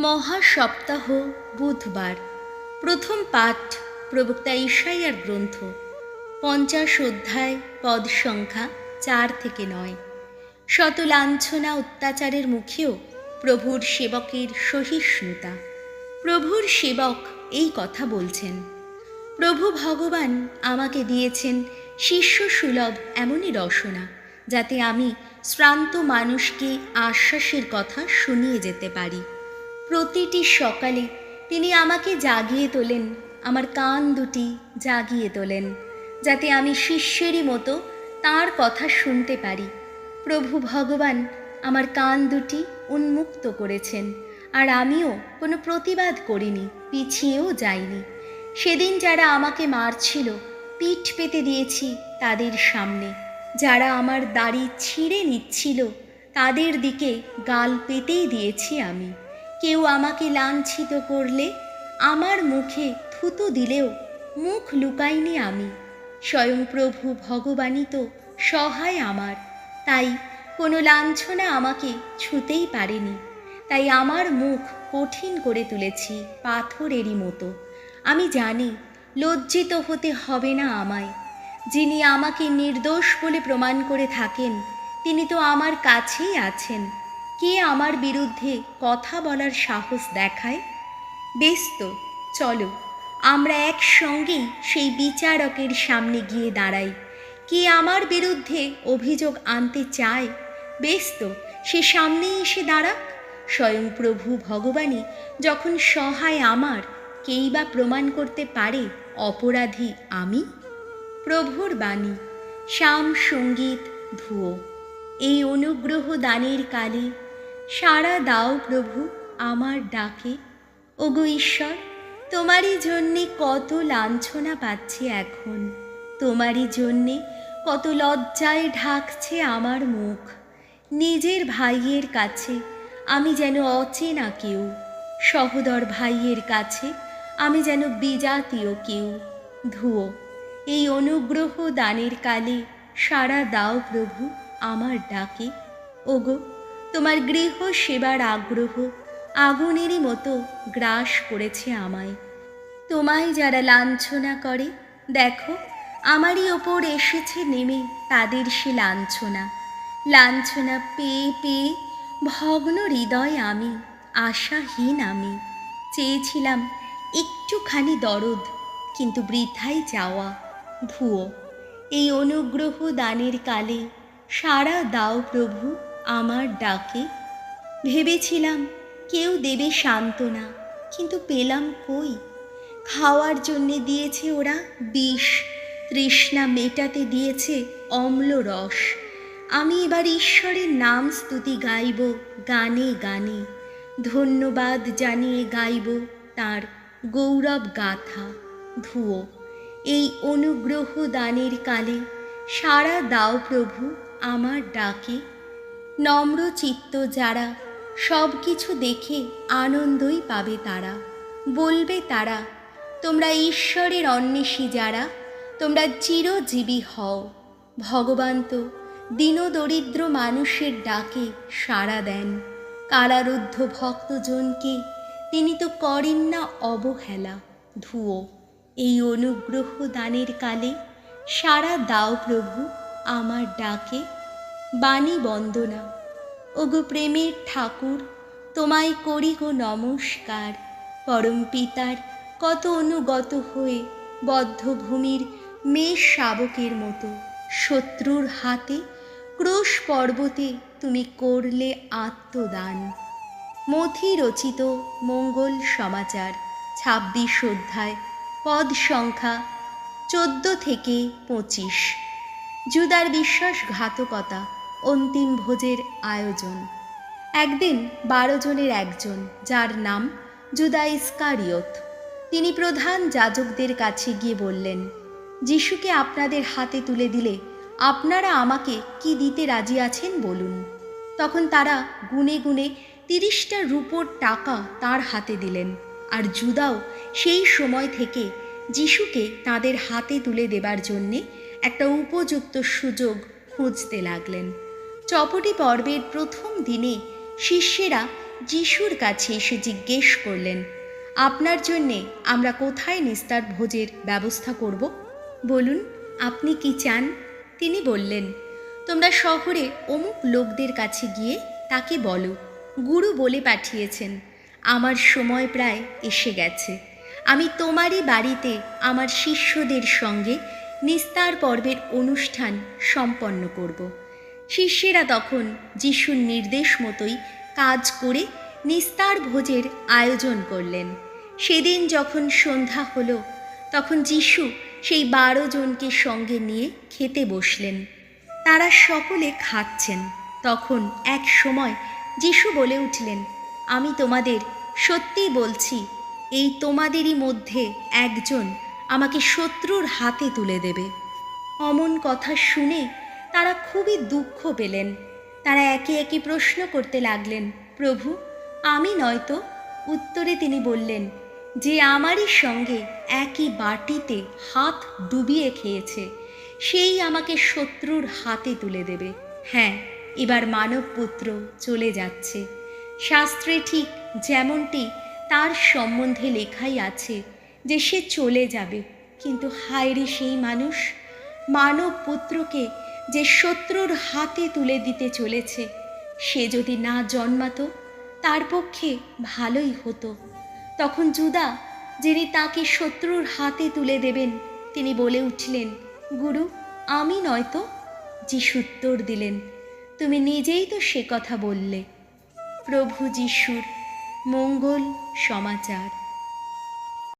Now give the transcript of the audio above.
মহাসপ্তাহ বুধবার। প্রথম পাঠ প্রবক্তা ঈশাইয়ার গ্রন্থ 50 অধ্যায়, পদ সংখ্যা 4 থেকে 9। শত লাঞ্ছনা অত্যাচারের মুখেও প্রভুর সেবকের সহিষ্ণুতা। প্রভুর সেবক এই কথা বলছেন, প্রভু ভগবান আমাকে দিয়েছেন শিষ্য সুলভ এমনই রসনা, যাতে আমি শ্রান্ত মানুষকে আশ্বাসের কথা শুনিয়ে যেতে পারি। প্রতিটি সকালে তিনি আমাকে জাগিয়ে তোলেন, আমার কান দুটি জাগিয়ে তোলেন, যাতে আমি শিষ্যেরই মতো তাঁর কথা শুনতে পারি। প্রভু ভগবান আমার কান দুটি উন্মুক্ত করেছেন, আর আমিও কোনো প্রতিবাদ করিনি, পিছিয়েও যাইনি। সেদিন যারা আমাকে মারছিল, পিঠ পেতে দিয়েছি তাদের সামনে। যারা আমার দাড়ি ছিঁড়ে নিচ্ছিল, তাদের দিকে গাল পেতেই দিয়েছি আমি। কেউ আমাকে লাঞ্ছিত করলে, আমার মুখে থুতু দিলেও মুখ লুকাইনি আমি। স্বয়ং প্রভু ভগবানই তো সহায় আমার, তাই কোনো লাঞ্ছনা আমাকে ছুঁতেই পারেনি। তাই আমার মুখ কঠিন করে তুলেছি পাথরেরই মতো। আমি জানি লজ্জিত হতে হবে না আমায়। যিনি আমাকে নির্দোষ বলে প্রমাণ করে থাকেন, তিনি তো আমার কাছেই আছেন। কে আমার বিরুদ্ধে কথা বলার সাহস দেখায়? বেশ তো, চলো আমরা একসঙ্গেই সেই বিচারকের সামনে গিয়ে দাঁড়াই। কে আমার বিরুদ্ধে অভিযোগ আনতে চায়, বেশ তো সে সামনেই এসে দাঁড়াক। স্বয়ং প্রভু ভগবানই যখন সহায় আমার, কেই বা প্রমাণ করতে পারে অপরাধী আমি? প্রভুর বাণী। শ্যাম সঙ্গীত ধুয়ো। এই অনুগ্রহ দানের কালে সাড়া দাও প্রভু আমার ডাকে। ওগো ঈশ্বর, তোমারই জন্যে কত লাঞ্ছনা পাচ্ছে এখন। তোমারই জন্যে কত লজ্জায় ঢাকছে আমার মুখ। নিজের ভাইয়ের কাছে আমি যেন অচেনা কেউ, সহোদর ভাইয়ের কাছে আমি যেন বিজাতীয় কেউ। ধুয়ো। এই অনুগ্রহ দানের কালে সাড়া দাও প্রভু আমার ডাকে। ওগো, তোমার গৃহ সেবার আগ্রহ আগুনেরই মতো গ্রাস করেছে আমায়। তোমায় যারা লাঞ্ছনা করে, দেখো আমারই ওপর এসেছে নেমে তাদের সে লাঞ্ছনা। লাঞ্ছনা পেয়ে পেয়ে ভগ্ন হৃদয় আমি, আশাহীন আমি। চেয়েছিলাম একটুখানি দরদ, কিন্তু বৃথাই চাওয়া। ধুয়ো। এই অনুগ্রহ দানের কালে সাড়া দাও প্রভু আমার ডাকে। ভেবেছিলাম কেউ দেবে সান্ত্বনা, কিন্তু পেলাম কই। খাওয়ার জন্যে দিয়েছে ওরা বিষ, তৃষ্ণা মেটাতে দিয়েছে অম্ল রস। আমি এবার ঈশ্বরের নাম স্তুতি গাইব গানে গানে, ধন্যবাদ জানিয়ে গাইব তাঁর গৌরব গাথা। ধুয়ো। এই অনুগ্রহ দানের কালে সাড়া দাও প্রভু আমার ডাকে। নম্র চিত্ত যারা, সব কিছু দেখে আনন্দই পাবে তারা। বলবে তারা, তোমরা ঈশ্বরের অন্বেষী যারা, তোমরা চিরজীবী হও। ভগবান তো দীনদরিদ্র মানুষের ডাকে সাড়া দেন। কারারুদ্ধ ভক্তজনকে তিনি তো করেন না অবহেলা। ধুয়ো। এই অনুগ্রহ দানের কালে সাড়া দাও প্রভু আমার ডাকে। বাণী বন্দনা। ওগো প্রেমের ঠাকুর, তোমায় করি গো নমস্কার। পরম পিতার কত অনুগত হয়ে বদ্ধভূমির মেষ শাবকের মতো শত্রুর হাতে ক্রোশ পর্বতে তুমি করলে আত্মদান। মথি রচিত মঙ্গল সমাচার 26 অধ্যায়, পদ সংখ্যা 14 থেকে 25। জুদার বিশ্বাসঘাতকতা, অন্তিম ভোজের আয়োজন। একদিন 12 জনের একজন, যার নাম জুদা ইস্কারিয়ত, তিনি প্রধান যাজকদের কাছে গিয়ে বললেন, যিশুকে আপনাদের হাতে তুলে দিলে আপনারা আমাকে কি দিতে রাজি আছেন বলুন। তখন তারা গুনে গুনে 30টা রূপোর টাকা তাঁর হাতে দিলেন। আর জুদাও সেই সময় থেকে যিশুকে তাদের হাতে তুলে দেবার জন্যে একটা উপযুক্ত সুযোগ খুঁজতে লাগলেন। চপটি পর্বের প্রথম দিনে শিষ্যেরা যিশুর কাছে এসে জিজ্ঞেস করলেন, আপনার জন্যে আমরা কোথায় নিস্তার ভোজের ব্যবস্থা করব? বলুন, আপনি কি চান? তিনি বললেন, তোমরা শহরে অমুক লোকদের কাছে গিয়ে তাকে বলো, গুরু বলে পাঠিয়েছেন, আমার সময় প্রায় এসে গেছে। আমি তোমারই বাড়িতে আমার শিষ্যদের সঙ্গে নিস্তার পর্বের অনুষ্ঠান সম্পন্ন করব। শিষ্যেরা তখন যিশুর নির্দেশ মতোই কাজ করে নিস্তার ভোজের আয়োজন করলেন। সেদিন যখন সন্ধ্যা হলো, তখন যিশু সেই 12 জনকে সঙ্গে নিয়ে খেতে বসলেন। তারা সকলে খাচ্ছেন। তখন এক সময় যিশু বলে উঠলেন, আমি তোমাদের সত্যিই বলছি, এই তোমাদেরই মধ্যে একজন আমাকে শত্রুর হাতে তুলে দেবে। অমন কথা শুনে তারা খুবই দুঃখ পেলেন। তারা একে একে প্রশ্ন করতে লাগলেন, প্রভু, আমি নয়তো? উত্তরে তিনি বললেন, যে আমারই সঙ্গে একই বাটিতে হাত ডুবিয়ে খেয়েছে, সেই আমাকে শত্রুর হাতে তুলে দেবে। হ্যাঁ, এবার মানবপুত্র চলে যাচ্ছে। শাস্ত্রে ঠিক যেমনটি তার সম্বন্ধে লেখাই আছে যে সে চলে যাবে, কিন্তু হায় রে সেই মানুষ, মানবপুত্রকে যে শত্রুর হাতে তুলে দিতে চলেছে, সে যদি না জন্মাতো তার পক্ষে ভালোই হতো। তখন জুদা, যিনি তাকে শত্রুর হাতে তুলে দেবেন, তিনি বলে উঠলেন, গুরু, আমি নয়তো? যিশু উত্তর দিলেন, তুমি নিজেই তো সে কথা বললে। প্রভু যিশুর মঙ্গল সমাচার।